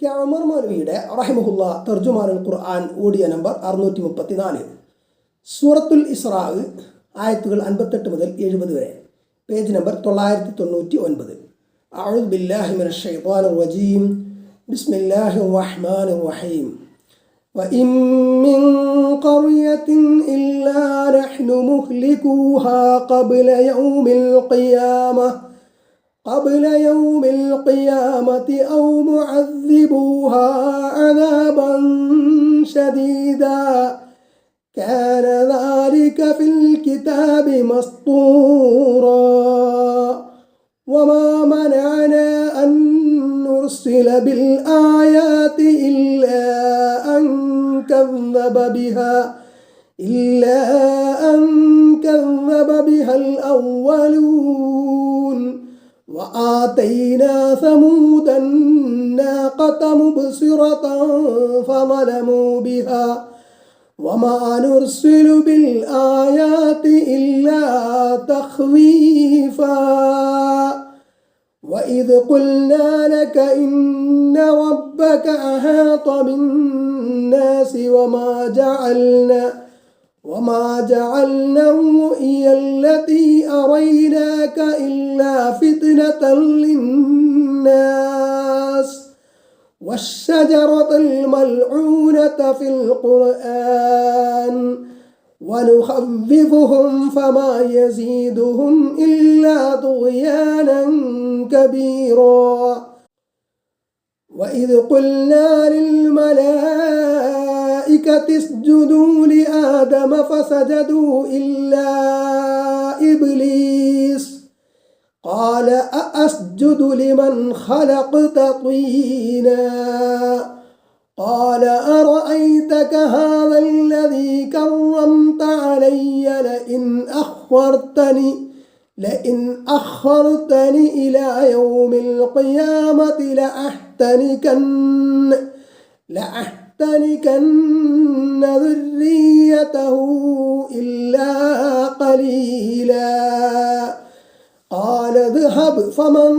ക്യാമർ മൗലവിയുടെ റഹിമഹുല്ല തർജുമാനുൽ ഖുർആൻ audio number 634. സൂറത്തുൽ ഇസ്രാ ആയത്തുകൾ 58 മുതൽ 70 വരെ. Page number 999. അഊദു ബില്ലാഹി മിനശ് ശൈത്വാനിർ റജീം. ബിസ്മില്ലാഹിർ റഹ്മാനിർ റഹീം. വഇൻ മിൻ ഖർയത്തിൻ ഇല്ലാ നഹ്നു മുഹ്ലികൂഹാ ഖബ്ല يوم القيامة أو معذبوها عذابا شديدا كان ذلك في الكتاب مسطورا وما منعنا أن نرسل بالآيات إلا أن كذب بها الأولون وآتينا ثمود الناقة مبصرة فظلموا بها وما نرسل بالآيات إلا تخويفا وإذ قلنا لك إن ربك أحاط بالناس وما جعلنا الرؤيا التي أريناك إلا فتنة للناس والشجرة الملعونة في القرآن ونخففهم فما يزيدهم إلا طغيانا كبيرا وإذ قلنا للملائكة اسجدوا لآدم فسجدوا إلا إبليس قال أأسجد لمن خلقت طينا قال أرأيتك هذا الذي كرمت علي لئن أخرتني إلى يوم القيامة لأحتنكن ذريته إلا قليلا قال اذهب فمن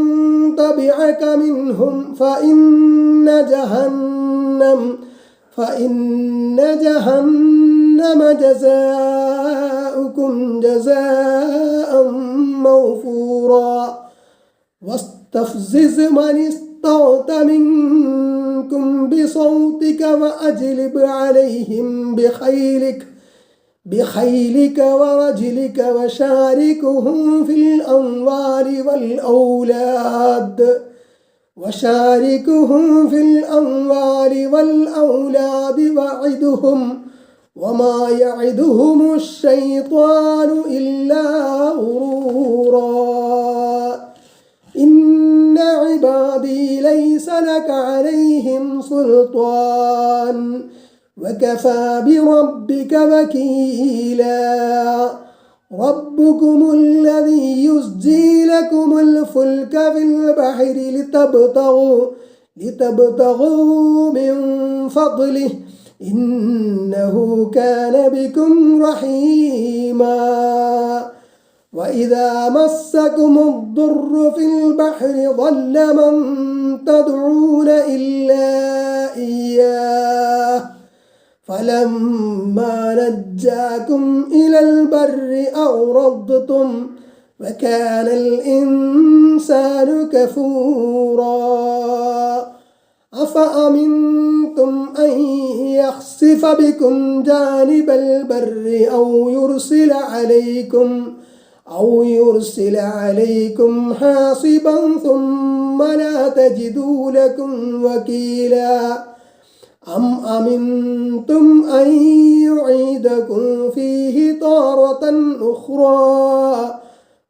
تبعك منهم فإن جهنم جزاؤكم جزاء موفورا واستفزز من استطعت منكم بصوتك وأجلب عليهم بخيلك ورجلك وشاركهم في الأموال والأولاد وعدهم وما يعدهم الشيطان إلا غرورا إن عبادي ليس لك عليهم سلطان وكفى بربك وكيلا ربكم الذي يزجي لكم الفلك في البحر لتبتغوا من فضله إنه كان بكم رحيما وإذا مسكم الضر في البحر ضل من تدعون إلا إياه فلما نجاكم إلى البر أعرضتم وكان الإنسان كفورا أفأمنتم أن يخسف بكم جانب البر أو يرسل عليكم حاصبا ثم لا تجدوا لكم وكيلا أم أمنتم أن يعيدكم فيه تارة أخرى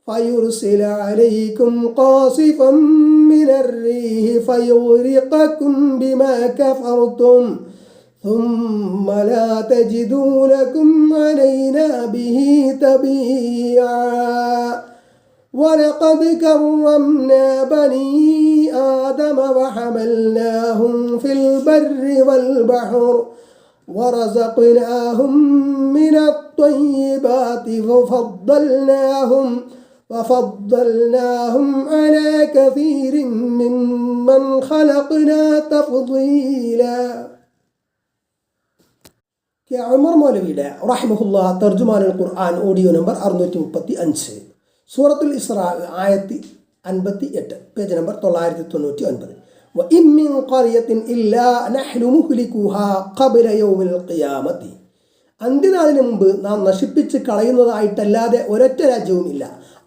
فيرسل عليكم قاصفا من الريح فيغرقكم بما كفرتم ثم لا تجدوا لكم علينا به تبيعا ولقد كرمنا بني آدم وحملناهم في البر والبحر ورزقناهم من الطيبات وفضلناهم على كثير ممن خلقنا تفضيلا. ഉമർ മൗലവിയുടെ റഹിമഹുല്ലാ തർജുമാനുൽ ഖുർആൻ ഓഡിയോ നമ്പർ 635, സൂറത്തുൽ ഇസ്രാ ആയത്തി 58, പേജ് നമ്പർ 999. وإن من قرية إلا نحن مهلكوها قبل يوم القيامة. അന്ത്യനാളിന് മുമ്പ് നാം നശിപ്പിച്ച് കളയുന്നതായിട്ടല്ലാതെ ഒരൊറ്റ രാജ്യവും ഇല്ല.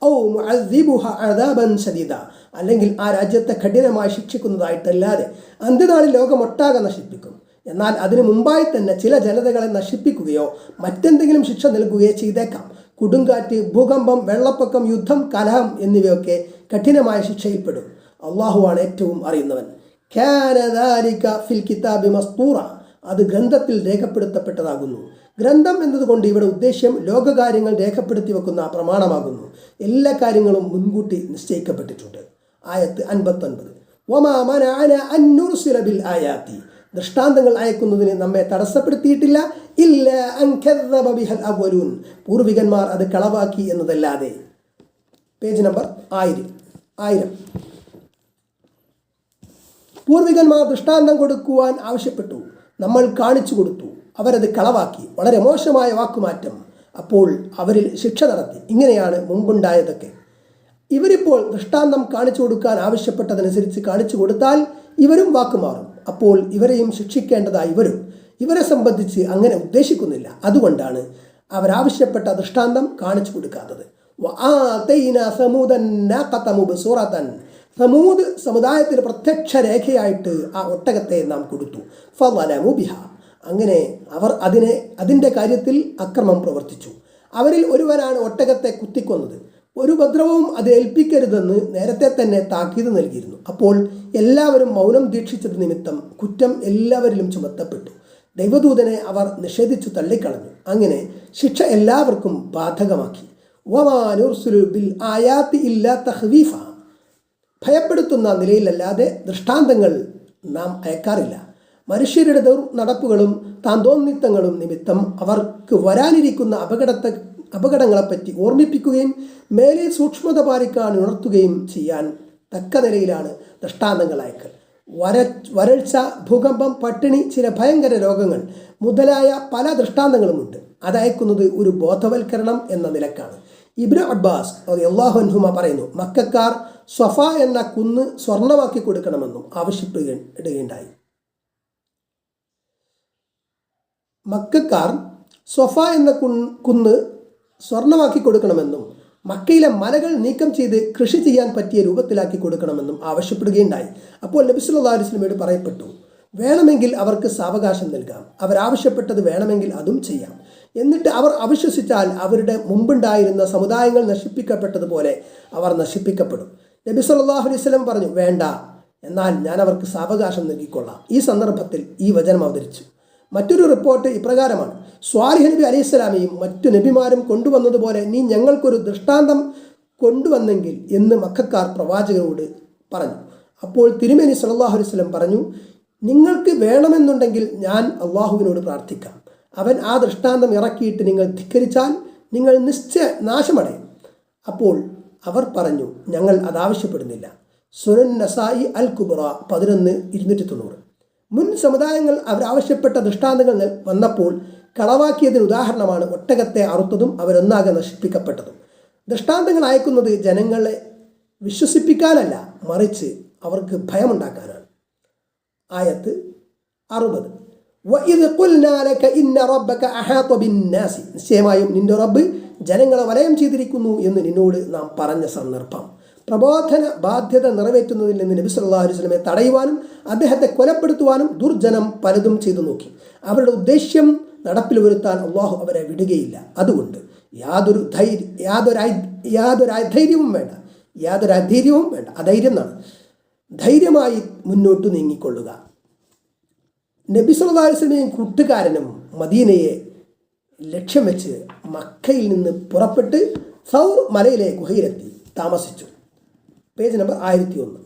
ഔ മുഅദ്ദിബുഹ അദാബൻ ശദീദ, അല്ലെങ്കിൽ ആ രാജ്യത്തെ കഠിനമായി ശിക്ഷിക്കുന്നതായിട്ടല്ലാതെ. അന്ത്യനാളിൽ ലോകമൊട്ടാകെ നശിപ്പിക്കും. എന്നാൽ അതിനു മുമ്പായി തന്നെ ചില ജനതകളെ നശിപ്പിക്കുകയോ മറ്റെന്തെങ്കിലും ശിക്ഷ നൽകുകയോ ചെയ്തേക്കാം. കൊടുങ്കാറ്റ്, ഭൂകമ്പം, വെള്ളപ്പൊക്കം, യുദ്ധം, കലഹം എന്നിവയൊക്കെ കഠിനമായ ശിക്ഷയിൽപ്പെടും. അള്ളാഹുവാണ് ഏറ്റവും അറിയുന്നവൻ. കാന ദാലിക ഫിൽ കിതാബി മസ്തൂറ, അത് ഗ്രന്ഥത്തിൽ രേഖപ്പെടുത്തപ്പെട്ടതാകുന്നു. ഗ്രന്ഥം എന്നതുകൊണ്ട് ഇവിടെ ഉദ്ദേശ്യം ലോകകാര്യങ്ങൾ രേഖപ്പെടുത്തി വെക്കുന്ന പ്രമാണമാകുന്നു. എല്ലാ കാര്യങ്ങളും മുൻകൂട്ടി നിശ്ചയിക്കപ്പെട്ടിട്ടുണ്ട്. ആയത്ത് 59. വമാ മനഅന അൻ നുർസില ബിൽ ആയാതി, ദൃഷ്ടാന്തങ്ങൾ അയക്കുന്നതിന് നമ്മെ തടസ്സപ്പെടുത്തിയിട്ടില്ല. ഇല്ല അൻ കദ്ദബ ബിഹൽ അവ്വലൂൻ, പൂർവികന്മാർ അത് കളവാക്കി എന്നതല്ലാതെ. Page number 1000. പൂർവികന്മാർ ദൃഷ്ടാന്തം കൊടുക്കുവാൻ ആവശ്യപ്പെട്ടു, നമ്മൾ കാണിച്ചു കൊടുത്തു, അവരത് കളവാക്കി. വളരെ മോശമായ വാക്കുമാറ്റം. അപ്പോൾ അവരിൽ ശിക്ഷ നടത്തി. ഇങ്ങനെയാണ് മുമ്പുണ്ടായതൊക്കെ. ഇവരിപ്പോൾ ദൃഷ്ടാന്തം കാണിച്ചു കൊടുക്കാൻ ആവശ്യപ്പെട്ടതനുസരിച്ച് കാണിച്ചു കൊടുത്താൽ ഇവരും വാക്കുമാറും. അപ്പോൾ ഇവരെയും ശിക്ഷിക്കേണ്ടതായി വരും. ഇവരെ സംബന്ധിച്ച് അങ്ങനെ ഉദ്ദേശിക്കുന്നില്ല. അതുകൊണ്ടാണ് അവരാവശ്യപ്പെട്ട ദൃഷ്ടാന്തം കാണിച്ചു കൊടുക്കാത്തത്. സമൂദ് സമുദായത്തിന് പ്രത്യക്ഷ രേഖയായിട്ട് ആ ഒട്ടകത്തെ നാം കൊടുത്തു. ഫളലമു ബിഹ, അങ്ങനെ അവർ അതിൻ്റെ കാര്യത്തിൽ അക്രമം പ്രവർത്തിച്ചു. അവരിൽ ഒരുവനാണ് ഒട്ടകത്തെ കുത്തിക്കൊന്നത്. ഒരു ഉപദ്രവവും അത് ഏൽപ്പിക്കരുതെന്ന് നേരത്തെ തന്നെ താക്കീത് നൽകിയിരുന്നു. അപ്പോൾ എല്ലാവരും മൗനം ദീക്ഷിച്ചത് നിമിത്തം കുറ്റം എല്ലാവരിലും ചുമത്തപ്പെട്ടു. ദൈവദൂതനെ അവർ നിഷേധിച്ചു തള്ളിക്കളഞ്ഞു. അങ്ങനെ ശിക്ഷ എല്ലാവർക്കും ബാധകമാക്കി. വമാ നുർസിലു ബിൽ ആയാതി ഇല്ലാ തഖ്വീഫ, ഭയപ്പെടുത്തുന്ന നിലയിലല്ലാതെ ദൃഷ്ടാന്തങ്ങൾ നാം അയക്കാറില്ല. മനുഷ്യരുടെ നടപ്പുകളും താന്തോന്നിത്തങ്ങളും നിമിത്തം അവർക്ക് വരാനിരിക്കുന്ന അപകടങ്ങളെപ്പറ്റി ഓർമ്മിപ്പിക്കുകയും മേലെ സൂക്ഷ്മത പാലിക്കാൻ ഉണർത്തുകയും ചെയ്യാൻ തക്ക നിലയിലാണ് ദൃഷ്ടാന്തങ്ങൾ അയക്കൽ. വരൾച്ച, ഭൂകമ്പം, പട്ടിണി, ചില ഭയങ്കര രോഗങ്ങൾ മുതലായ പല ദൃഷ്ടാന്തങ്ങളുമുണ്ട്. അതയക്കുന്നത് ഒരു ബോധവൽക്കരണം എന്ന നിലക്കാണ്. ഇബ്നു അബ്ബാസ് റളിയല്ലാഹു അൻഹുമ പറയുന്നു, മക്കക്കാർ സ്വഫ എന്ന കുന്ന് സ്വർണ്ണമാക്കി കൊടുക്കണമെന്നും ആവശ്യപ്പെടുകയുണ്ടായി. മക്കക്കാർ സ്വഫ എന്ന കുന്ന് സ്വർണ്ണമാക്കി കൊടുക്കണമെന്നും മക്കയിലെ മലകൾ നീക്കം ചെയ്ത് കൃഷി ചെയ്യാൻ പറ്റിയ രൂപത്തിലാക്കി കൊടുക്കണമെന്നും ആവശ്യപ്പെടുകയുണ്ടായി. അപ്പോൾ നബി സല്ലല്ലാഹു അലൈഹി വസല്ലമയോട് പറയപ്പെട്ടു, വേണമെങ്കിൽ അവർക്ക് സാവകാശം നൽകാം, അവരാവശ്യപ്പെട്ടത് വേണമെങ്കിൽ അതും ചെയ്യാം. എന്നിട്ട് അവർ അവിശ്വസിച്ചാൽ അവരുടെ മുമ്പുണ്ടായിരുന്ന സമുദായങ്ങൾ നശിപ്പിക്കപ്പെട്ടതുപോലെ അവർ നശിപ്പിക്കപ്പെടും. നബി സല്ലല്ലാഹു അലൈഹി വസല്ലം പറഞ്ഞു, വേണ്ട, എന്നാൽ ഞാൻ അവർക്ക് സാവകാശം നൽകിക്കൊള്ളാം. ഈ സന്ദർഭത്തിൽ ഈ വചനം അവതരിച്ചു. മറ്റൊരു റിപ്പോർട്ട് ഇപ്രകാരമാണ്, സ്വാലിഹ് നബി അലൈഹിസ്സലാമയും മറ്റു നബിമാരും കൊണ്ടുവന്നതുപോലെ നീ ഞങ്ങൾക്കൊരു ദൃഷ്ടാന്തം കൊണ്ടുവന്നെങ്കിൽ എന്ന് മക്കക്കാർ പ്രവാചകരോട് പറഞ്ഞു. അപ്പോൾ തിരുമേനി സല്ലല്ലാഹു അലൈഹി വസല്ലം പറഞ്ഞു, നിങ്ങൾക്ക് വേണമെന്നുണ്ടെങ്കിൽ ഞാൻ അള്ളാഹുവിനോട് പ്രാർത്ഥിക്കാം. അവൻ ആ ദൃഷ്ടാന്തം ഇറക്കിയിട്ട് നിങ്ങൾ ധിക്കരിച്ചാൽ നിങ്ങൾ നാശമടയും. അപ്പോൾ അവർ പറഞ്ഞു, ഞങ്ങൾ അതാവശ്യപ്പെടുന്നില്ല. സുനൻ നസായി അൽ കുബ്ര 11/290. മുൻ സമുദായങ്ങൾ അവരാവശ്യപ്പെട്ട ദൃഷ്ടാന്തങ്ങൾ വന്നപ്പോൾ കളവാക്കിയതിന് ഉദാഹരണമാണ് ഒട്ടകത്തെ അറുത്തതും അവരൊന്നാകെ നശിപ്പിക്കപ്പെട്ടതും. ദൃഷ്ടാന്തങ്ങൾ അയക്കുന്നത് ജനങ്ങളെ വിശ്വസിപ്പിക്കാനല്ല, മറിച്ച് അവർക്ക് ഭയമുണ്ടാക്കാനാണ്. ആയത്ത് 60. നിശ്ചയമായും നിന്റെ റബ്ബ് ജനങ്ങളെ വലയം ചെയ്തിരിക്കുന്നു എന്ന് നിന്നോട് നാം പറഞ്ഞ സന്ദർഭം. പ്രബോധന ബാധ്യത നിറവേറ്റുന്നതിൽ നിന്ന് നബി സല്ലല്ലാഹു അലൈഹി വസല്ലമയെ തടയുവാനും അദ്ദേഹത്തെ കൊലപ്പെടുത്തുവാനും ദുർജനം പലതും ചെയ്തു നോക്കി. അവരുടെ ഉദ്ദേശ്യം നടപ്പിൽ വരുത്താൻ അള്ളാഹു അവരെ വിടുകയില്ല. അതുകൊണ്ട് യാതൊരു അധൈര്യവും വേണ്ട. അധൈര്യം എന്നാണ്. ധൈര്യമായി മുന്നോട്ട് നീങ്ങിക്കൊള്ളുക. നബി സല്ലല്ലാഹു അലൈഹി വസല്ലമയും കൂട്ടുകാരനും മദീനയെ ലക്ഷ്യം വെച്ച് മക്കയിൽ നിന്ന് പുറപ്പെട്ട് സൗർ മലയിലെ ഗുഹയിലെത്തി താമസിച്ചു. Page number 1001.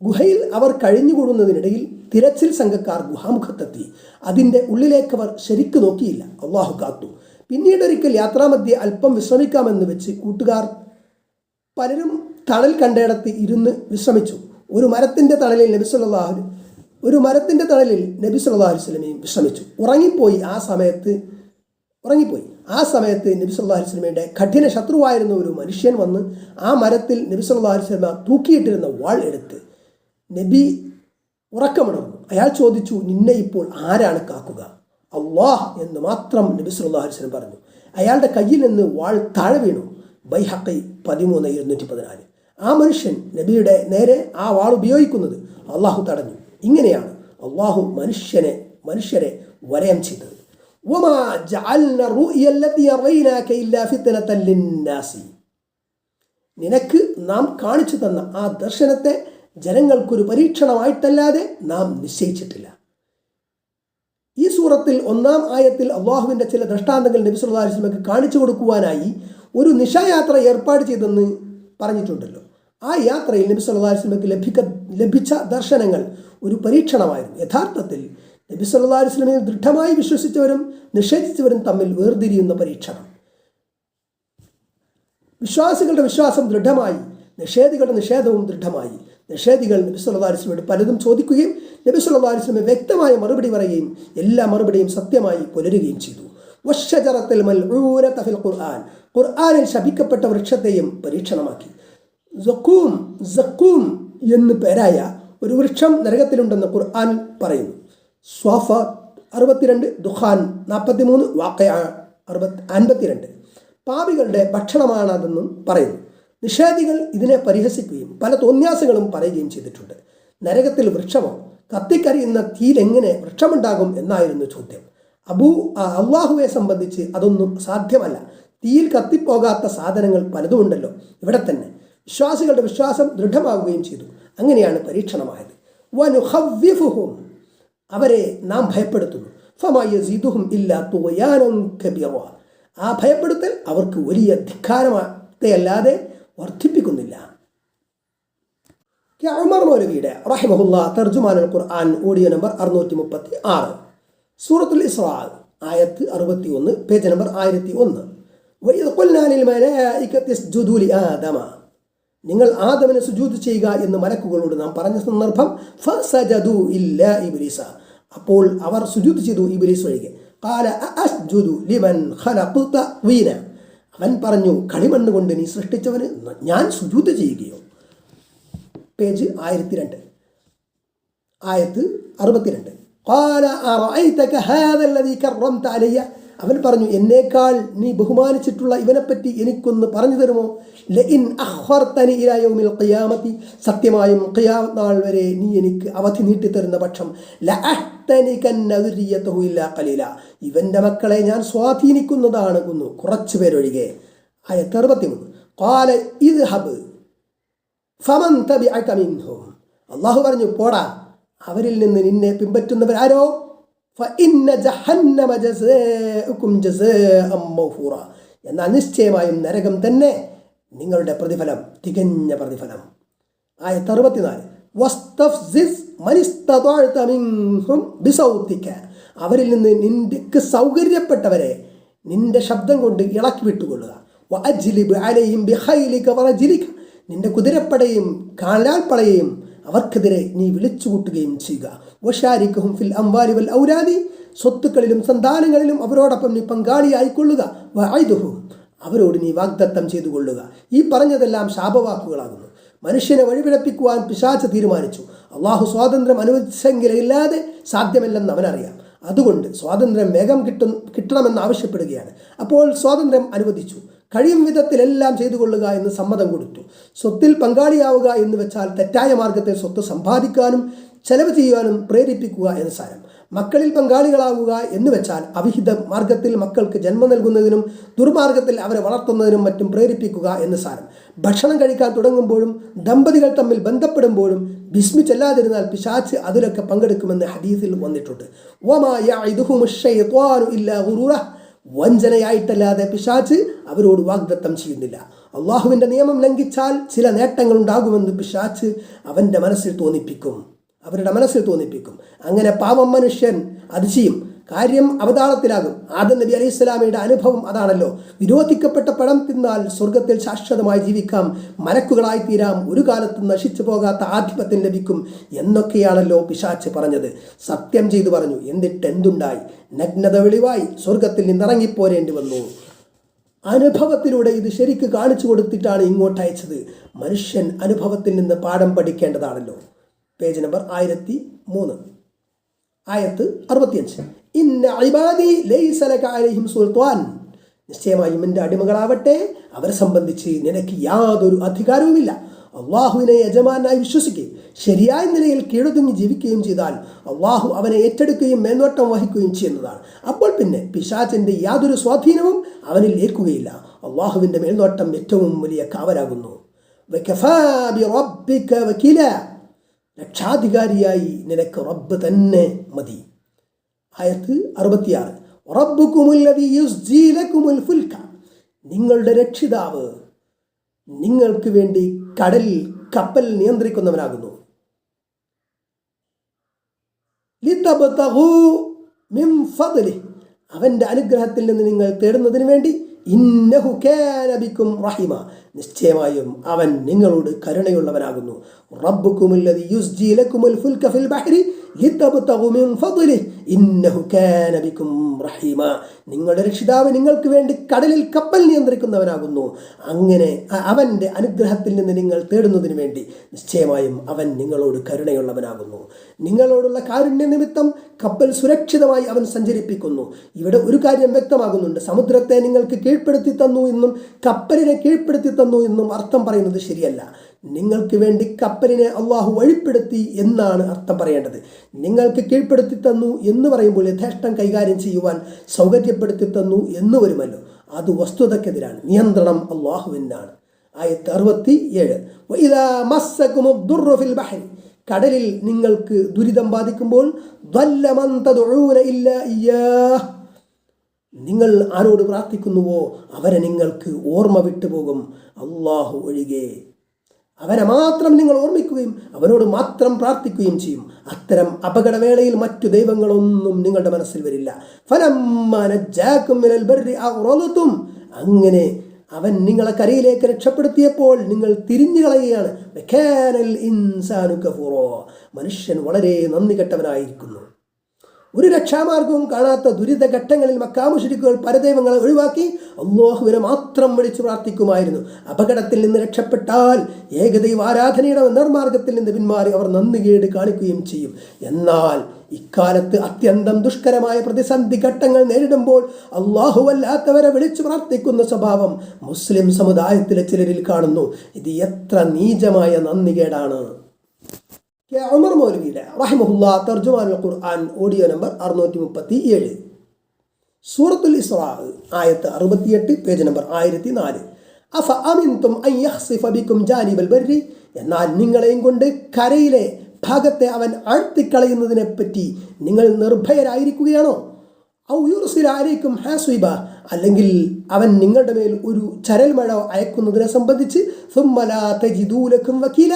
ഗുഹയിൽ അവർ കഴിഞ്ഞുകൂടുന്നതിനിടയിൽ തിരച്ചിൽ സംഘക്കാർ ഗുഹാമുഖത്തെത്തി. അതിൻ്റെ ഉള്ളിലേക്കവർ ശരിക്കു നോക്കിയില്ല. അള്ളാഹു കാത്തു. പിന്നീടൊരിക്കൽ യാത്രാമധ്യേ അല്പം വിശ്രമിക്കാമെന്ന് വെച്ച് കൂട്ടുകാർ പലരും തണൽ കണ്ടയിടത്ത് ഇരുന്ന് വിശ്രമിച്ചു. ഒരു മരത്തിൻ്റെ തണലിൽ നബി സല്ലല്ലാഹു അലൈഹി വസല്ലമയും വിശ്രമിച്ചു. ഉറങ്ങിപ്പോയി. ആ സമയത്ത് നബി സല്ലല്ലാഹു അലൈഹി വസല്ലമയുടെ കഠിന ശത്രുവായിരുന്ന ഒരു മനുഷ്യൻ വന്ന് ആ മരത്തിൽ നബി സല്ലല്ലാഹു അലൈഹി വസല്ലമ തൂക്കിയിട്ടിരുന്ന വാൾ എടുത്ത് നബി ഉറക്കമുണർന്നു. അയാൾ ചോദിച്ചു, നിന്നെ ഇപ്പോൾ ആരാണ് കാക്കുക? അല്ലാഹ് എന്ന് മാത്രം നബി സല്ലല്ലാഹു അലൈഹി വസല്ലം പറഞ്ഞു. അയാളുടെ കയ്യിൽ നിന്ന് വാൾ താഴെ വീണു. ബൈഹഖി 13,214. ആ മനുഷ്യൻ നബിയുടെ നേരെ ആ വാൾ ഉപയോഗിക്കുന്നത് അള്ളാഹു തടഞ്ഞു. ഇങ്ങനെയാണ് അള്ളാഹു മനുഷ്യരെ വലയം ചെയ്തത്. വമാ ജഅൽന റുഅ്യ അല്ലതി അറൈനാക ഇല്ലാ ഫിത്നതൻ ലിന്നാസി. നിനക്ക് നാം കാണിച്ചു തന്ന ആ ദർശനത്തെ ജനങ്ങൾക്കൊരു പരീക്ഷണമായിട്ടല്ലാതെ നാം നിശ്ചയിച്ചിട്ടില്ല. ഈ സൂറത്തിൽ 1-ാം ആയത്തിൽ അള്ളാഹുവിൻ്റെ ചില ദൃഷ്ടാന്തങ്ങൾ നബി സല്ലല്ലാഹു അലൈഹി വസല്ലമക്ക് കാണിച്ചു കൊടുക്കുവാനായി ഒരു നിശായാത്ര ഏർപ്പാട് ചെയ്തെന്ന് പറഞ്ഞിട്ടുണ്ടല്ലോ. ആ യാത്രയിൽ നബി സല്ലല്ലാഹു അലൈഹി വസല്ലമക്ക് ലഭിച്ച ദർശനങ്ങൾ ഒരു പരീക്ഷണമായിരുന്നു. യഥാർത്ഥത്തിൽ നബി സല്ലല്ലാഹു അലൈഹി വസല്ലമയിൽ ദൃഢമായി വിശ്വസിച്ചവരും നിഷേധിച്ചവരും തമ്മിൽ വേർതിരിയുന്ന പരീക്ഷണം. വിശ്വാസികളുടെ വിശ്വാസം ദൃഢമായി, നിഷേധികളുടെ നിഷേധവും ദൃഢമായി. നിഷേധികൾ നബി സല്ലല്ലാഹു അലൈഹി വസല്ലമയോട് പലതും ചോദിക്കുകയും നബി സല്ലല്ലാഹു അലൈഹി വസല്ലം വ്യക്തമായ മറുപടി പറയുകയും എല്ലാ മറുപടിയും സത്യമായി പുലരുകയും ചെയ്തു. വശജറത്തുൽ മൽഊനത ഫിൽ ഖുർആൻ. ഖുർആനിൽ ശപിക്കപ്പെട്ട വൃക്ഷത്തെയും പരീക്ഷണമാക്കി. സഖൂം എന്ന് പേരായ ഒരു വൃക്ഷം നരകത്തിലുണ്ടെന്ന് ഖുർആൻ പറയുന്നു. സ്വാഫാത്ത് 62, ദുഖാൻ 43, വാഖിഅ 52. പാപികളുടെ ഭക്ഷണമാണതെന്നും പറയുന്നു. നിഷേധികൾ ഇതിനെ പരിഹസിക്കുകയും പല തോന്യാസങ്ങളും പറയുകയും ചെയ്തിട്ടുണ്ട്. നരകത്തിൽ വൃക്ഷമോ? കത്തിക്കരിയുന്ന തീയിലെങ്ങനെ വൃക്ഷമുണ്ടാകും എന്നായിരുന്നു ചോദ്യം. അള്ളാഹുവെ സംബന്ധിച്ച് അതൊന്നും സാധ്യമല്ല. തീയിൽ കത്തിപ്പോകാത്ത സാധനങ്ങൾ പലതുമുണ്ടല്ലോ. ഇവിടെ തന്നെ വിശ്വാസികളുടെ വിശ്വാസം ദൃഢമാവുകയും ചെയ്തു. അങ്ങനെയാണ് പരീക്ഷണമായത്. വനുഖവ്വിഫുഹും, അവരെ നാം ഭയപ്പെടുത്തുന്നു. ഫമാ യസീദുഹും ഇല്ലാ തുഗ്യാനൻ കബീറ. ആ ഭയപ്പെടുത്തൽ അവർക്ക് വലിയ ധിക്കാരത്തെയല്ലാതെ വർദ്ധിപ്പിക്കുന്നില്ല. ഉമർ മൗലവിയുടെ റഹിമഹുല്ലാ തർജുമാനുൽ ഖുർആൻ ഓഡിയോ നമ്പർ 636, സൂറത്തുൽ ഇസ്രാ ആയത്ത് 61, പേജ് നമ്പർ 1001. വഇദ് ഖുൽനാ ലിൽ മലായികതി ഇസ്ജുദൂ ലിആദമ. നിങ്ങൾ ആദമിന് സുജൂദ് ചെയ്യുക എന്ന് മലക്കുകളോട് നാം പറഞ്ഞ സന്ദർഭം ഫസജദൂ ഇല്ലാ ഇബ്ലീസ. അപ്പോൾ അവർ സുജൂദ് ചെയ്തു, ഇബ്ലീസ് ഒഴികെ. ഖാല അസ്ജുദു ലിമൻ ഖലഖത വീന. അവൻ പറഞ്ഞു, കളിമണ്ണ് കൊണ്ട് നീ സൃഷ്ടിച്ചവന് ഞാൻ സുജൂദ് ചെയ്യുകയോ? പേജ് 1002, ആയത്ത് 62. ഖാല അറഅയ്തക ഹാദല്ലദീ കറംത അലയ്യ. അവൻ പറഞ്ഞു, എന്നേക്കാൾ നീ ബഹുമാനിച്ചിട്ടുള്ള ഇവനെപ്പറ്റി എനിക്കൊന്ന് പറഞ്ഞു തരുമോ? ലഇൻ അഖർതനി ഇലാ യൗമിൽ ഖിയാമത്തി. സത്യമായും ഖിയാമത്ത് നാൾ വരെ നീ എനിക്ക് അവധി നീട്ടിത്തരുന്ന പക്ഷം ലഅഹ്തനികന്ന ദുരിയതഹു ഇല്ലാ ഖലീല. ഇവൻ്റെ മക്കളെ ഞാൻ സ്വാധീനിക്കുന്നതാണ് കുറച്ചു പേരൊഴികെ. ആയത്ത് 63. ഖാല ഇദ്ഹബ് ഫമൻ തബിഅക മിൻഹും. അല്ലാഹു പറഞ്ഞു, പോടാ, അവരിൽ നിന്ന് നിന്നെ പിൻപറ്റുന്നവരാരോ? ഫഇന്ന ജഹന്നമ ജസാഉകും ജസാഅൻ മഗ്ഫൂറ. എന്നാൽ നിശ്ചയമായും നരകം തന്നെ നിങ്ങളുടെ പ്രതിഫലം, തികഞ്ഞ പ്രതിഫലം. ആയത്ത് 64. വസ്തഫ്സിസ് മനിസ്തതഅത മിൻഹും ബിസൗതിക. അവരിൽ നിന്ന് നിനക്ക് സൗകര്യപ്പെട്ടവരെ നിന്റെ ശബ്ദം കൊണ്ട് ഇളക്കി വിട്ടുകൊള്ളുക. വഅജ്ലിബ് അലൈഹിം ബിഖൈലിക വറജ്ലിക. നിന്റെ കുതിരപ്പടയും കാലാൽപ്പടയെയും അവർക്കെതിരെ നീ വിളിച്ചു കൂട്ടുകയും ചെയ്യുക. വശാരിക്കഹും ഫിൽ അംവാലി വൽ ഔലാദി. സ്വത്തുക്കളിലും സന്താനങ്ങളിലും അവരോടൊപ്പം നീ പങ്കാളിയായിക്കൊള്ളുക. വഅഇദുഹും. അവരോട് നീ വാഗ്ദത്തം ചെയ്തു കൊള്ളുക. ഈ പറഞ്ഞതെല്ലാം ശാപവാക്കുകളാകുന്നു. മനുഷ്യനെ വഴിപിഴപ്പിക്കുവാൻ പിശാച് തീരുമാനിച്ചു. അള്ളാഹു സ്വാതന്ത്ര്യം അനുവദിച്ചെങ്കിലില്ലാതെ സാധ്യമല്ലെന്ന് അവനറിയാം. അതുകൊണ്ട് സ്വാതന്ത്ര്യം വേഗം കിട്ടണമെന്ന് ആവശ്യപ്പെടുകയാണ്. അപ്പോൾ സ്വാതന്ത്ര്യം അനുവദിച്ചു. കഴിയും വിധത്തിലെല്ലാം ചെയ്തു കൊള്ളുക എന്ന് സമ്മതം കൊടുത്തു. സ്വത്തിൽ പങ്കാളിയാവുക എന്ന് വെച്ചാൽ തെറ്റായ മാർഗത്തിൽ സ്വത്ത് സമ്പാദിക്കാനും ചെലവ് ചെയ്യുവാനും പ്രേരിപ്പിക്കുക എന്ന് സാരം. മക്കളിൽ പങ്കാളികളാവുക എന്ന് വെച്ചാൽ അവിഹിത മാർഗത്തിൽ മക്കൾക്ക് ജന്മം നൽകുന്നതിനും ദുർമാർഗത്തിൽ അവരെ വളർത്തുന്നതിനും മറ്റും പ്രേരിപ്പിക്കുക എന്ന് സാരം. ഭക്ഷണം കഴിക്കാൻ തുടങ്ങുമ്പോഴും ദമ്പതികൾ തമ്മിൽ ബന്ധപ്പെടുമ്പോഴും ബിസ്മി ചെല്ലാതിരുന്നാൽ പിശാച് അതിലൊക്കെ പങ്കെടുക്കുമെന്ന് ഹദീസിൽ വന്നിട്ടുണ്ട്. വമാ യഇദുഹുമുശ് ശൈത്വാനു ഇല്ലാ ഗുറൂറ. വഞ്ചനയായിട്ടല്ലാതെ പിശാച് അവരോട് വാഗ്ദത്തം ചെയ്യുന്നില്ല. അള്ളാഹുവിൻ്റെ നിയമം ലംഘിച്ചാൽ ചില നേട്ടങ്ങൾ ഉണ്ടാകുമെന്ന് പിശാച് അവരുടെ മനസ്സിൽ തോന്നിപ്പിക്കും. അങ്ങനെ പാവം മനുഷ്യൻ അത് ചെയ്യും. കാര്യം അവതാളത്തിലാകും. ആദം നബി അലൈഹി സ്വലാമയുടെ അനുഭവം അതാണല്ലോ. വിരോധിക്കപ്പെട്ട പഴം തിന്നാൽ സ്വർഗത്തിൽ ശാശ്വതമായി ജീവിക്കാം, മലക്കുകളായി തീരാം, ഒരു കാലത്തും നശിച്ചു പോകാത്ത ആധിപത്യം ലഭിക്കും എന്നൊക്കെയാണല്ലോ പിശാച് പറഞ്ഞത്. സത്യം ചെയ്തു പറഞ്ഞു. എന്നിട്ട് എന്തുണ്ടായി? നഗ്നത വെളിവായി, സ്വർഗത്തിൽ നിന്നിറങ്ങിപ്പോരേണ്ടി വന്നു. അനുഭവത്തിലൂടെ ഇത് ശരിക്ക് കാണിച്ചു കൊടുത്തിട്ടാണ് ഇങ്ങോട്ട് അയച്ചത്. മനുഷ്യൻ അനുഭവത്തിൽ നിന്ന് പാഠം പഠിക്കേണ്ടതാണല്ലോ. പേജ് നമ്പർ 1003, ആയത്ത് 65. ഇന്ന ഇബാദി ലൈസ ലക അലൈഹിം സുൽത്താൻ. നിശ്ചയമായും എൻ്റെ അടിമകളാവട്ടെ, അവരെ സംബന്ധിച്ച് നിനക്ക് യാതൊരു അധികാരവുമില്ല. അള്ളാഹുവിനെ യജമാനായി വിശ്വസിക്കുകയും ശരിയായ നിലയിൽ കീഴൊതുങ്ങി ജീവിക്കുകയും ചെയ്താൽ അള്ളാഹു അവനെ ഏറ്റെടുക്കുകയും മേൽനോട്ടം വഹിക്കുകയും ചെയ്യുന്നതാണ്. അപ്പോൾ പിന്നെ പിശാചിൻ്റെ യാതൊരു സ്വാധീനവും അവനിൽ ഏൽക്കുകയില്ല. അള്ളാഹുവിൻ്റെ മേൽനോട്ടം ഏറ്റവും വലിയ കാവലാകുന്നു. വകഫാ ബിറബ്ബിക വകീല. രക്ഷാധികാരിയായി നിനക്ക് റബ്ബ് തന്നെ മതി. ആയത്ത് 66. റബ്ബുകുമുല്ലദീ യുസ്ജീ ലകുമുൽ ഫുൽക. നിങ്ങളുടെ രക്ഷിതാവ് നിങ്ങൾക്ക് വേണ്ടി കപ്പൽ നിയന്ത്രിക്കുന്നവനാകുന്നു. ലിതബ്തഗൂ മിൻ ഫദ്ലിഹി. അവൻ്റെ അനുഗ്രഹത്തിൽ നിന്ന് നിങ്ങൾ തേടുന്നതിന് വേണ്ടി. ഇന്നഹു കാന ബിക്കും റഹീമ. നിശ്ചയമായും അവൻ നിങ്ങളോട് കരുണയുള്ളവനാകുന്നു. റബ്ബുകുമുല്ലദീ യുസ്ജീ ലകുമുൽ ഫുൽക ഫിൽ ബഹ്രി ലിതബ്തഗൂ മിൻ ഫദ്ലിഹി ഇന്നഹു കാന ബിക്കും റഹീമ. നിങ്ങളുടെ രക്ഷിതാവ് നിങ്ങൾക്ക് വേണ്ടി കടലിൽ കപ്പൽ നിയന്ത്രിക്കുന്നവനാകുന്നു. അങ്ങനെ അവൻ്റെ അനുഗ്രഹത്തിൽ നിന്ന് നിങ്ങൾ തേടുന്നതിന് വേണ്ടി നിശ്ചയമായും അവൻ നിങ്ങളോട് കരുണയുള്ളവനാകുന്നു. നിങ്ങളോടുള്ള കാരുണ്യ നിമിത്തം കപ്പൽ സുരക്ഷിതമായി അവൻ സഞ്ചരിപ്പിക്കുന്നു. ഇവിടെ ഒരു കാര്യം വ്യക്തമാകുന്നുണ്ട്. സമുദ്രത്തെ നിങ്ങൾക്ക് കീഴ്പ്പെടുത്തി തന്നു എന്നും കപ്പലിനെ കീഴ്പ്പെടുത്തി തന്നു എന്നും അർത്ഥം പറയുന്നത് ശരിയല്ല. നിങ്ങൾക്ക് വേണ്ടി കപ്പലിനെ അള്ളാഹു വഴിപ്പെടുത്തി എന്നാണ് അർത്ഥം പറയേണ്ടത്. നിങ്ങൾക്ക് കീഴ്പ്പെടുത്തി തന്നു എന്ന് പറയുമ്പോൾ യഥേഷ്ടം കൈകാര്യം ചെയ്യുവാൻ സൗകര്യപ്പെടുത്തി തന്നു എന്ന് വരുമല്ലോ. അത് വസ്തുതക്കെതിരാണ്. നിയന്ത്രണം അള്ളാഹുവിനാണ്. ആയത്ത് 67. വഇദാ മസ്സകുമുദ്ദുർറു ഫിൽ ബഹരി. കടലിൽ നിങ്ങൾക്ക് ദുരിതം ബാധിക്കുമ്പോൾ ضل من تدعون إلا إياه. നിങ്ങൾ ആരോട് പ്രാർത്ഥിക്കുന്നുവോ അവരെ നിങ്ങൾക്ക് ഓർമ്മ വിട്ടുപോകും, അള്ളാഹു ഒഴികെ. അവനെ മാത്രം നിങ്ങൾ ഓർമ്മിക്കുകയും അവനോട് മാത്രം പ്രാർത്ഥിക്കുകയും ചെയ്യും. അത്തരം അപകടവേളയിൽ മറ്റു ദൈവങ്ങളൊന്നും നിങ്ങളുടെ മനസ്സിൽ വരില്ല. ഫലമ്മാ നജ്ജാകും മിനൽ ബർരി അഗ്റളതും. അങ്ങനെ അവൻ നിങ്ങളെ കരയിലേക്ക് രക്ഷപ്പെടുത്തിയപ്പോൾ നിങ്ങൾ തിരിഞ്ഞു കളയുകയാണ്. വകാനൽ ഇൻസാനു കഫൂറോ. മനുഷ്യൻ വളരെ നന്ദി കെട്ടവനായിരിക്കുന്നു. ഒരു രക്ഷാമാർഗവും കാണാത്ത ദുരിതഘട്ടങ്ങളിൽ മക്കാ മുശ്രിക്കുകൾ പരദൈവങ്ങളെ ഒഴിവാക്കി അല്ലാഹുവിനെ മാത്രം വിളിച്ചു പ്രാർത്ഥിക്കുമായിരുന്നു. അപകടത്തിൽ നിന്ന് രക്ഷപ്പെട്ടാൽ ഏകദൈവ ആരാധനയുടെ നിർമാർഗത്തിൽ നിന്ന് പിന്മാറി അവർ നന്ദികേട് കാണിക്കുകയും ചെയ്യും. എന്നാൽ ഇക്കാലത്ത് അത്യന്തം ദുഷ്കരമായ പ്രതിസന്ധി ഘട്ടങ്ങൾ നേരിടുമ്പോൾ അല്ലാഹുവല്ലാത്തവരെ വിളിച്ചു പ്രാർത്ഥിക്കുന്ന സ്വഭാവം മുസ്ലിം സമുദായത്തിലെ ചിലരിൽ കാണുന്നു. ഇത് എത്ര നീചമായ നന്ദികേടാണ്. ഉമർ മൗലവിയുടെ റഹിമഹുല്ലാ തർജുമാനുൽ ഖുർആൻ ഓഡിയോ നമ്പർ 637. സൂറത്തുൽ ഇസ്രാ ആയത്ത് 68, പേജ് നമ്പർ 1004. അഫ അമിൻതും അൻ യഖ്സിഫ ബികും ജാനിബൽ ബർരി. എന്നാൽ നിങ്ങളെയും കൊണ്ട് കരയിലെ ഭാഗത്തെ അവൻ ആഴ്ത്തിക്കളയുന്നതിനെ പറ്റി നിങ്ങൾ നിർഭയരായിരിക്കുകയാണോ? ഔ യുർസില അലൈക്കും ഹാസിബ. അല്ലെങ്കിൽ അവൻ നിങ്ങളുടെ മേൽ ഒരു ചരൽ മഴ അയക്കുന്നതിനെ സംബന്ധിച്ച് സുമ്മ ലാ തജിദൂ ലക്കും വകീല.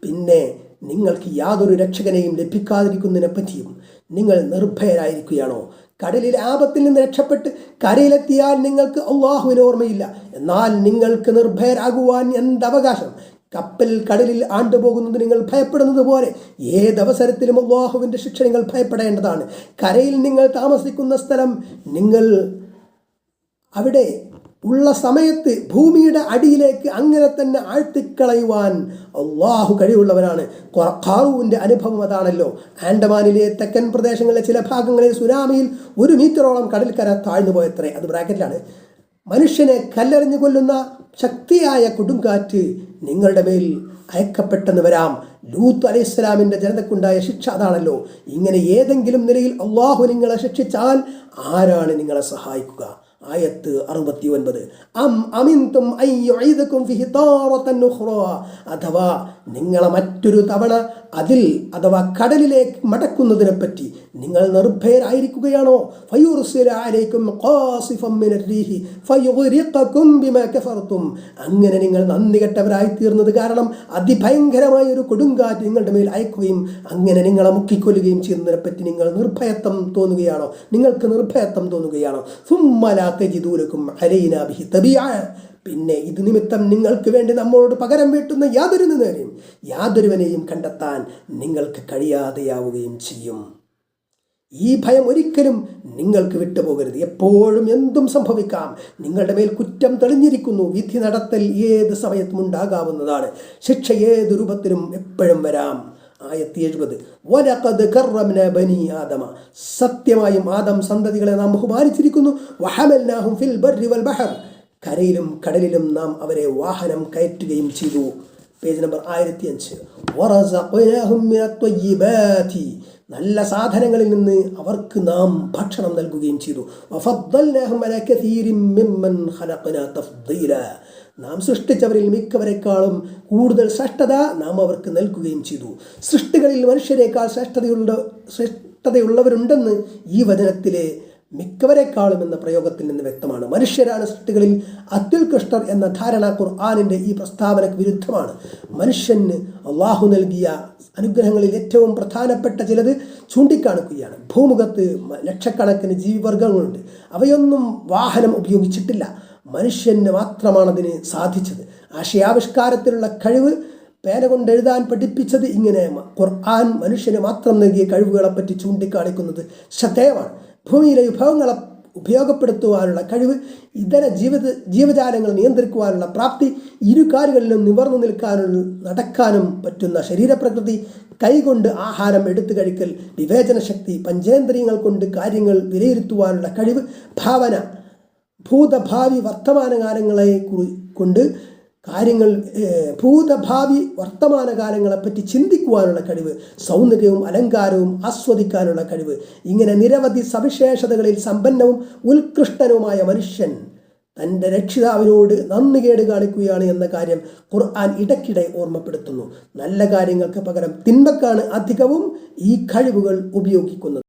പിന്നെ നിങ്ങൾക്ക് യാതൊരു രക്ഷകനെയും ലഭിക്കാതിരിക്കുന്നതിനെ പറ്റിയും നിങ്ങൾ നിർഭയരായിരിക്കുകയാണോ? കടലിലെ ആപത്തിൽ നിന്ന് രക്ഷപ്പെട്ട് കരയിലെത്തിയാൽ നിങ്ങൾക്ക് അള്ളാഹുവിന് ഓർമ്മയില്ല. എന്നാൽ നിങ്ങൾക്ക് നിർഭയരാകുവാൻ എന്തവകാശം? കപ്പൽ കടലിൽ ആണ്ടുപോകുന്നത് നിങ്ങൾ ഭയപ്പെടുന്നത് പോലെ ഏതവസരത്തിലും അള്ളാഹുവിൻ്റെ ശിക്ഷ നിങ്ങൾ ഭയപ്പെടേണ്ടതാണ്. കരയിൽ നിങ്ങൾ താമസിക്കുന്ന സ്ഥലം നിങ്ങൾ അവിടെ ഉള്ള സമയത്ത് ഭൂമിയുടെ അടിയിലേക്ക് അങ്ങനെ തന്നെ ആഴ്ത്തിക്കളയുവാൻ അള്ളാഹു കഴിവുള്ളവനാണ്. ഖാറൂന്റെ അനുഭവം അതാണല്ലോ. ആൻഡമാനിലെ തെക്കൻ പ്രദേശങ്ങളിലെ ചില ഭാഗങ്ങളിൽ സുനാമിയിൽ 1 മീറ്ററോളം കടൽക്കര താഴ്ന്നു പോയത്രേ. അത് ബ്രാക്കറ്റിലാണ്. മനുഷ്യനെ കല്ലെറിഞ്ഞു കൊല്ലുന്ന ശക്തിയായ കൊടുങ്കാറ്റ് നിങ്ങളുടെ മേൽ അയക്കപ്പെട്ടെന്ന് വരാം. ലൂത്ത് അലൈഹിസ്സലാമിൻ്റെ ജനതക്കുണ്ടായ ശിക്ഷ അതാണല്ലോ. ഇങ്ങനെ ഏതെങ്കിലും നിലയിൽ അള്ളാഹു നിങ്ങളെ ശിക്ഷിച്ചാൽ ആരാണ് നിങ്ങളെ സഹായിക്കുക? ആയത്ത് 69. അമിൻതും അൻ യുഈദകും ഫിഹി താറതൻ ഉഖ്റാ, അഥവാ നിങ്ങളെ മറ്റൊരു തവണ അതിൽ അഥവാ കടലിലേക്ക് മടക്കുന്നതിനെപ്പറ്റി നിങ്ങൾ നിർഭയരായിരിക്കുകയാണോ? ഫയുർസില അലൈക്കും ഖാസിഫൻ മിനർ റീഹി ഫയുഗ്രിഖകും ബിമാ കഫർതും, അങ്ങനെ നിങ്ങൾ നന്ദി കെട്ടവരായി തീർന്നത് കാരണം അതിഭയങ്കരമായ ഒരു കൊടുങ്കാറ്റ് നിങ്ങളുടെ മേൽ അയക്കുകയും അങ്ങനെ നിങ്ങളെ മുക്കിക്കൊല്ലുകയും ചെയ്യുന്നതിനെപ്പറ്റി നിങ്ങൾക്ക് നിർഭയത്വം തോന്നുകയാണോ? സുമ്മ ലാ തജിദൂ ലക്കും അലൈനാ ബിഹി തബീഅ, പിന്നെ ഇത് നിമിത്തം നിങ്ങൾക്ക് വേണ്ടി നമ്മളോട് പകരം വീട്ടുന്ന യാതൊരുവനെയും കണ്ടെത്താൻ നിങ്ങൾക്ക് കഴിയാതെയാവുകയും ചെയ്യും. ഈ ഭയം ഒരിക്കലും നിങ്ങൾക്ക് വിട്ടുപോകരുത്. എപ്പോഴും എന്തും സംഭവിക്കാം. നിങ്ങളുടെ മേൽ കുറ്റം തെളിഞ്ഞിരിക്കുന്നു. വിധി നടത്തൽ ഏത് സമയത്തും ഉണ്ടാകാവുന്നതാണ്. ശിക്ഷ ഏത് രൂപത്തിലും എപ്പോഴും വരാം. ആയത്ത് 70. വലഖദ് കറംനാ ബനി ആദമ, സത്യമായും ആദം സന്തതികളെ നാം ബഹുമാനിച്ചിരിക്കുന്നു. വഹമൽനാഹും ഫിൽ ബർരി വൽ ബഹർ, കരയിലും കടലിലും നാം അവരെ വാഹനം കയറ്റുകയും ചെയ്തു. Page number 1005. വറസഖ്നാഹും മിനത് ത്വയ്യിബാതി, നല്ല സാധനങ്ങളിൽ നിന്ന് അവർക്ക് നാം ഭക്ഷണം നൽകുകയും ചെയ്തു. വഫദ്ദൽനാഹും അലാ കസീരിൻ മിമ്മൻ ഖലഖ്നാ തഫ്ദീല, നാം സൃഷ്ടിച്ചവരിൽ മിക്കവരെക്കാളും കൂടുതൽ ശ്രേഷ്ഠത നാം അവർക്ക് നൽകുകയും ചെയ്തു. സൃഷ്ടികളിൽ മനുഷ്യരെക്കാൾ ശ്രേഷ്ഠതയുള്ളവരുണ്ടെന്ന് ഈ വചനത്തിലെ മിക്കവരെക്കാളും എന്ന പ്രയോഗത്തിൽ നിന്ന് വ്യക്തമാണ്. മനുഷ്യരാണ് സൃഷ്ടികളിൽ അത്യുത്കൃഷ്ടർ എന്ന ധാരണ ഖുർആനിൻ്റെ ഈ പ്രസ്താവനയ്ക്ക് വിരുദ്ധമാണ്. മനുഷ്യന് അള്ളാഹു നൽകിയ അനുഗ്രഹങ്ങളിൽ ഏറ്റവും പ്രധാനപ്പെട്ട ചിലത് ചൂണ്ടിക്കാണിക്കുകയാണ്. ഭൂമുഖത്ത് ലക്ഷക്കണക്കിന് ജീവിവർഗങ്ങളുണ്ട്. അവയൊന്നും വാഹനം ഉപയോഗിച്ചിട്ടില്ല. മനുഷ്യന് മാത്രമാണ് അതിന് സാധിച്ചത്. ആശയാവിഷ്കാരത്തിലുള്ള കഴിവ് പേന കൊണ്ട് എഴുതാൻ പഠിപ്പിച്ചത് ഇങ്ങനെ. ഖുർആൻ മനുഷ്യന് മാത്രം നൽകിയ കഴിവുകളെപ്പറ്റി ചൂണ്ടിക്കാണിക്കുന്നത് ശ്രദ്ധേയമാണ്. ഭൂമിയിലെ വിഭവങ്ങളെ ഉപയോഗപ്പെടുത്തുവാനുള്ള കഴിവ്, ഇതര ജീവജാലങ്ങൾ നിയന്ത്രിക്കുവാനുള്ള പ്രാപ്തി, ഇരുകാലുകളിലും നിവർന്നു നടക്കാനും പറ്റുന്ന ശരീരപ്രകൃതി, കൈകൊണ്ട് ആഹാരം എടുത്തു കഴിക്കൽ, വിവേചന ശക്തി, പഞ്ചേന്ദ്രിയങ്ങൾ കൊണ്ട് കാര്യങ്ങൾ വിലയിരുത്തുവാനുള്ള കഴിവ്, ഭാവന, ഭൂതഭാവി വർത്തമാനകാലങ്ങളെ കൊണ്ട് വർത്തമാനകാലങ്ങളെപ്പറ്റി ചിന്തിക്കുവാനുള്ള കഴിവ്, സൗന്ദര്യവും അലങ്കാരവും ആസ്വദിക്കാനുള്ള കഴിവ്, ഇങ്ങനെ നിരവധി സവിശേഷതകളിൽ സമ്പന്നവും ഉത്കൃഷ്ടനുമായ മനുഷ്യൻ തൻ്റെ രക്ഷിതാവിനോട് നന്ദികേട് കാണിക്കുകയാണ് എന്ന കാര്യം ഖുർആൻ ഇടയ്ക്കിടെ ഓർമ്മപ്പെടുത്തുന്നു. നല്ല കാര്യങ്ങൾക്ക് പകരം തിന്മക്കാണ് അധികവും ഈ കഴിവുകൾ ഉപയോഗിക്കുന്നത്.